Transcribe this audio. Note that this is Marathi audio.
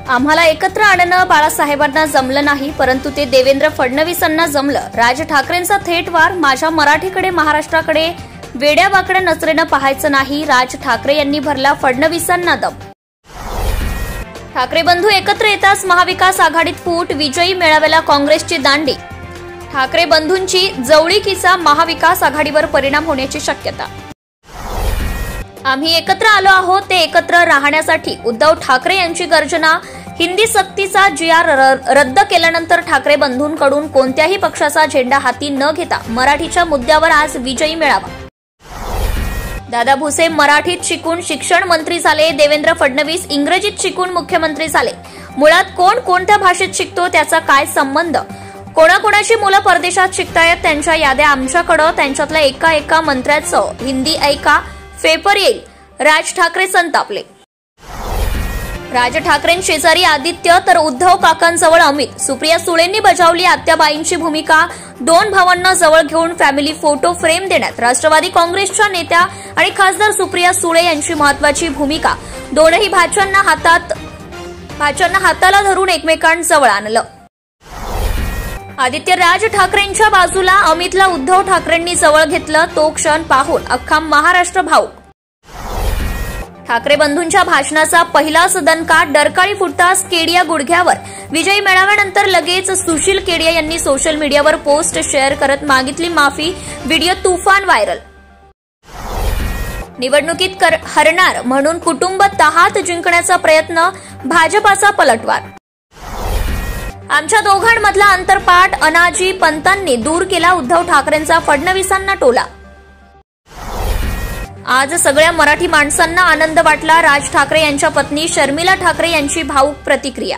आम्हाला एकत्र आणणं बाळासाहेबांना जमलं नाही, परंतु ते देवेंद्र फडणवीसांना जमलं. राज ठाकरेंचा थेट वार. माझ्या मराठीकडे, महाराष्ट्राकडे वेड्या वाकड्या नजरेनं पाहायचं नाही. राज ठाकरे यांनी भरला फडणवीसांना दम. ठाकरे बंधू एकत्र येताच महाविकास आघाडीत फूट. विजयी मेळाव्याला काँग्रेसची दांडी. ठाकरे बंधूंची जवळीकीचा महाविकास आघाडीवर परिणाम होण्याची शक्यता. आम्ही एकत्र आलो आहोत, ते एकत्र राहण्यासाठी. उद्धव ठाकरे यांची गर्जना. हिंदी सक्तीचा GR रद्द केल्यानंतर ठाकरे बंधूंकडून कोणत्याही पक्षाचा झेंडा हाती न घेता मराठीच्या मुद्द्यावर आज विजयी मेळावा. दादा भुसे मराठीत शिकून शिक्षण मंत्री झाले. देवेंद्र फडणवीस इंग्रजीत शिकून मुख्यमंत्री झाले. मुळात कोण कोणत्या भाषेत शिकतो त्याचा काय संबंध? कोणाकोणाची मुलं परदेशात शिकतायत त्यांच्या याद्या आमच्याकडं. त्यांच्यातल्या एका मंत्र्याचं हिंदी ऐका, पेपर येईल. राज ठाकरे संतापले. राज ठाकरेंशेजारी आदित्य तर उद्धव काकांजवळ अमित. सुप्रिया सुळेंनी बजावली आत्याबाईंची भूमिका. 2 भावांना जवळ घेऊन फॅमिली फोटो फ्रेम देण्यात राष्ट्रवादी काँग्रेसच्या नेत्या आणि खासदार सुप्रिया सुळे यांची महत्वाची भूमिका. दोनही भाच्यांना हाताला धरून एकमेकांजवळ आणलं. आदित्य राज ठाकरेंच्या बाजूला, अमितला उद्धव ठाकरेंनी जवळ घेतलं. तो क्षण पाहून अख्खा महाराष्ट्र भावुक. ठाकरे बंधूंच्या भाषणाचा पहिलाच दणका. डरकाळी फुटताच केडिया गुडघ्यावर. विजयी मेळाव्यानंतर लगेच सुशील केडिया यांनी सोशल मीडियावर पोस्ट शेअर करत मागितली माफी. व्हिडिओ तुफान व्हायरल. निवडणुकीत हरणार म्हणून कुटुंब तहात जिंकण्याचा प्रयत्न. भाजपाचा पलटवार. आमच्या दोघांमधला अंतरपाठ अनाजी पंतांनी दूर केला. उद्धव ठाकरेंचा फडणवीसांना टोला. आज सगळ्या मराठी माणसांना आनंद वाटला. राज ठाकरे यांच्या पत्नी शर्मिला ठाकरे यांची भावूक प्रतिक्रिया.